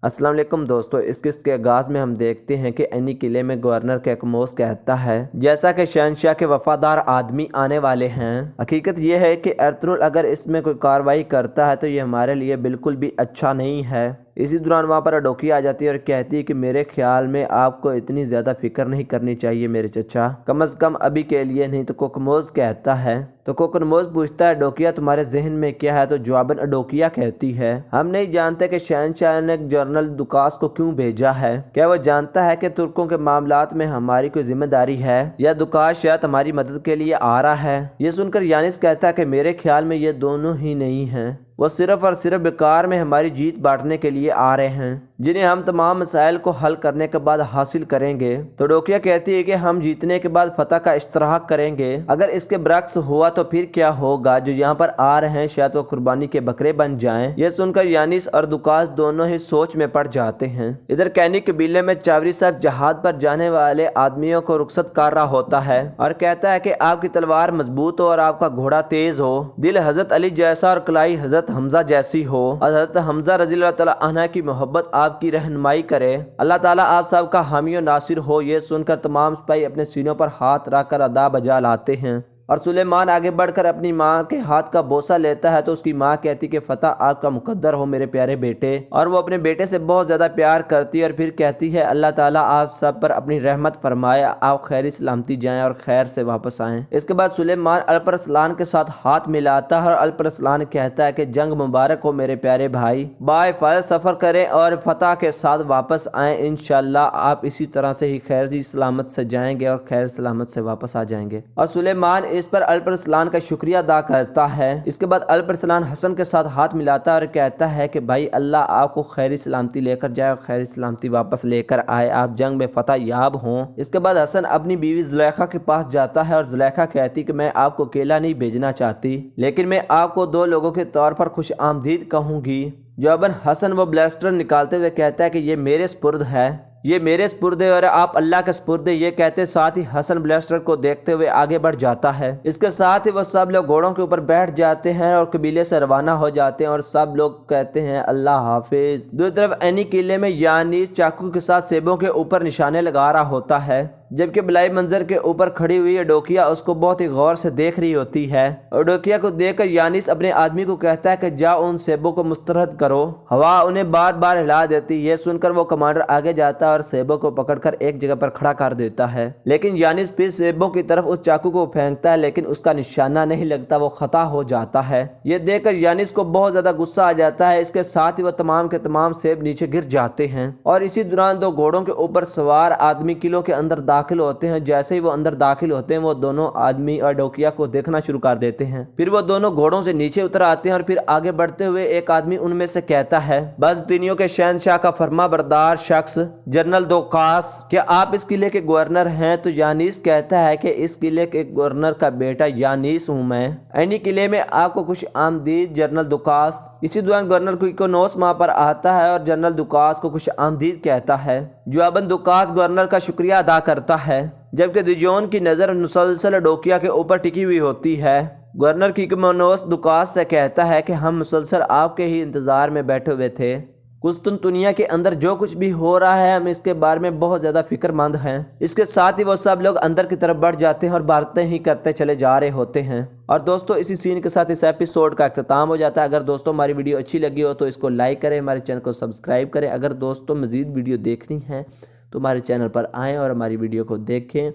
अस्सलाम वालेकुम दोस्तों, इस किस्त के आगाज में हम देखते हैं कि एनी किले में गवर्नर कैकमोस कहता है जैसा कि शहनशाह के वफादार आदमी आने वाले हैं। हकीकत यह है कि एर्तुगरुल अगर इसमें कोई कार्रवाई करता है तो ये हमारे लिए बिल्कुल भी अच्छा नहीं है। इसी दौरान वहाँ पर अडोकिया आ जाती है और कहती है कि मेरे ख्याल में आपको इतनी ज़्यादा फिक्र नहीं करनी चाहिए मेरे चचा, कम से कम अभी के लिए नहीं। तो कोकमोज कहता है, तो कोकमोज पूछता है अडोकिया तुम्हारे जहन में क्या है? तो जवाबन अडोकिया कहती है हम नहीं जानते कि शहनशाह ने जनरल दुकास को क्यों भेजा है। क्या वह जानता है कि तुर्कों के मामलात में हमारी कोई जिम्मेदारी है या दुकास शायद हमारी मदद के लिए आ रहा है? ये सुनकर यानिस कहता है कि मेरे ख्याल में ये दोनों ही नहीं है, वो सिर्फ और सिर्फ बेकार में हमारी जीत बांटने के लिए आ रहे हैं जिन्हें हम तमाम मसाइल को हल करने के बाद हासिल करेंगे। तो अडोकिया कहती है कि हम जीतने के बाद फतह का इश्तराक करेंगे। अगर इसके बरक्स हुआ तो फिर क्या होगा? जो यहाँ पर आ रहे हैं शायद वो कुर्बानी के बकरे बन जाएं। यह सुनकर यानिस और दुकास दोनों ही सोच में पड़ जाते हैं। इधर कैनी कबीले में चावरी साहब जहाज पर जाने वाले आदमियों को रुखसत कर रहा होता है और कहता है कि आपकी तलवार मजबूत हो और आपका घोड़ा तेज हो, दिल हजरत अली जैसा और कलाई हजरत हमजा जैसी हो, हजरत हमजा रज़ियल्लाहु तआला अन्हु की मोहब्बत आपकी रहनुमाई करे, अल्लाह ताला आप सब का हामी और नासिर हो। ये सुनकर तमाम सिपाही अपने सीनों पर हाथ रखकर अदा बजा लाते हैं और सुलेमान आगे बढ़कर अपनी माँ के हाथ का बोसा लेता है तो उसकी माँ कहती कि फतह आपका मुकद्दर हो मेरे प्यारे बेटे, और वो अपने बेटे से बहुत ज़्यादा प्यार करती है और फिर कहती है अल्लाह ताला आप सब पर अपनी रहमत फरमाए, आप खैर सलामती जाएं और खैर से वापस आएं। इसके बाद सुलेमान अल्परसलान के साथ हाथ मिलाता है और अल्परसलान कहता है कि जंग मुबारक हो मेरे प्यारे भाई, बाहिफाज़त सफ़र करें और फतह के साथ वापस आएँ। इंशाल्लाह आप इसी तरह से ही खैर सलामत से जाएंगे और खैर सलामत से वापस आ जाएंगे। और सुलेमान इस पर अल्परसलान का शुक्रिया अदा करता है। इसके बाद अल्परसलान हसन के साथ हाथ मिलाता है और कहता है कि भाई अल्लाह आपको खैर सलामती लेकर जाए और खैर सलामती वापस लेकर आए, आप जंग में फतह याब हों। इसके बाद हसन अपनी बीवी जुलेखा के पास जाता है और जुलेखा कहती कि मैं आपको अकेला नहीं भेजना चाहती, लेकिन मैं आपको दो लोगों के तौर पर खुश आमदीद कहूँगी। जवाबन हसन वो ब्लास्टर निकालते हुए कहता है कि ये मेरे स्पुर्द है, ये मेरे स्पुर्द है और आप अल्लाह के स्पुर्द है। ये कहते साथ ही हसन ब्लास्टर को देखते हुए आगे बढ़ जाता है। इसके साथ ही वो सब लोग घोड़ों के ऊपर बैठ जाते हैं और कबीले से रवाना हो जाते हैं और सब लोग कहते हैं अल्लाह हाफिज। दूसरी तरफ एनी किले में यानीस चाकू के साथ सेबों के ऊपर निशाने लगा रहा होता है, जबकि बिलाई मंजर के ऊपर खड़ी हुई अडोकिया उसको बहुत ही गौर से देख रही होती है। अडोकिया को देखकर यानिस अपने आदमी को कहता है कि जाओ उन सेबों को मुस्तरद करो, हवा उन्हें बार बार हिला देती। ये सुनकर वो कमांडर आगे जाता है और सेबों को पकड़कर एक जगह पर खड़ा कर देता है, लेकिन यानिस फिर सेबों की तरफ उस चाकू को फेंकता है लेकिन उसका निशाना नहीं लगता, वो खता हो जाता है। ये देखकर यानिस को बहुत ज्यादा गुस्सा आ जाता है। इसके साथ ही वो तमाम के तमाम सेब नीचे गिर जाते हैं और इसी दौरान दो घोड़ों के ऊपर सवार आदमी किलों के अंदर दाखिल होते हैं। जैसे ही वो अंदर दाखिल होते हैं वो दोनों आदमी अडोकिया को देखना शुरू कर देते हैं। फिर वो दोनों घोड़ों से नीचे उतर आते हैं और फिर आगे बढ़ते हुए एक आदमी उनमें से कहता है बज़तीनियों के शहनशाह का फरमा बरदार शख्स जनरल दोकास, क्या आप इस किले के गवर्नर हैं? तो यानीस कहता है कि इस किले के गवर्नर का बेटा यानीस हूँ मैं। एनी किले में आपको खुश आमदीद जनरल दुकास। इसी दौरान गवर्नर क्विकोनोस वहां पर आता है और जनरल दुकास को खुश आमदीद कहता है। जवाबन दुकास गवर्नर का शुक्रिया अदा करता है, जबकि दिजोन की नज़र मुसलसल अडोकिया के ऊपर टिकी हुई होती है। गवर्नर क्विकोनोस दुकास से कहता है कि हम मुसलसल आपके ही इंतज़ार में बैठे हुए थे। कुस्तुनतुनिया के अंदर जो कुछ भी हो रहा है हम इसके बारे में बहुत ज़्यादा फिक्रमंद हैं। इसके साथ ही वो सब लोग अंदर की तरफ बढ़ जाते हैं और बातें ही करते चले जा रहे होते हैं। और दोस्तों इसी सीन के साथ इस एपिसोड का अख्ताम हो जाता है। अगर दोस्तों हमारी वीडियो अच्छी लगी हो तो इसको लाइक करें, हमारे चैनल को सब्सक्राइब करें। अगर दोस्तों मज़ीद वीडियो देखनी है तो हमारे चैनल पर आएँ और हमारी वीडियो को देखें।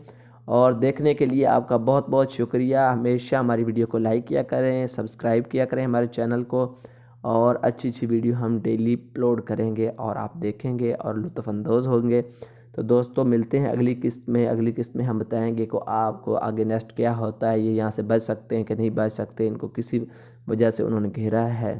और देखने के लिए आपका बहुत बहुत शुक्रिया। हमेशा हमारी वीडियो को लाइक किया करें, सब्सक्राइब किया करें हमारे चैनल को, और अच्छी अच्छी वीडियो हम डेली अपलोड करेंगे और आप देखेंगे और लुत्फ़अंदोज़ होंगे। तो दोस्तों मिलते हैं अगली किस्त में। अगली किस्त में हम बताएंगे को आपको आगे नेक्स्ट क्या होता है, ये यहाँ से बच सकते हैं कि नहीं बच सकते, इनको किसी वजह से उन्होंने घेरा है।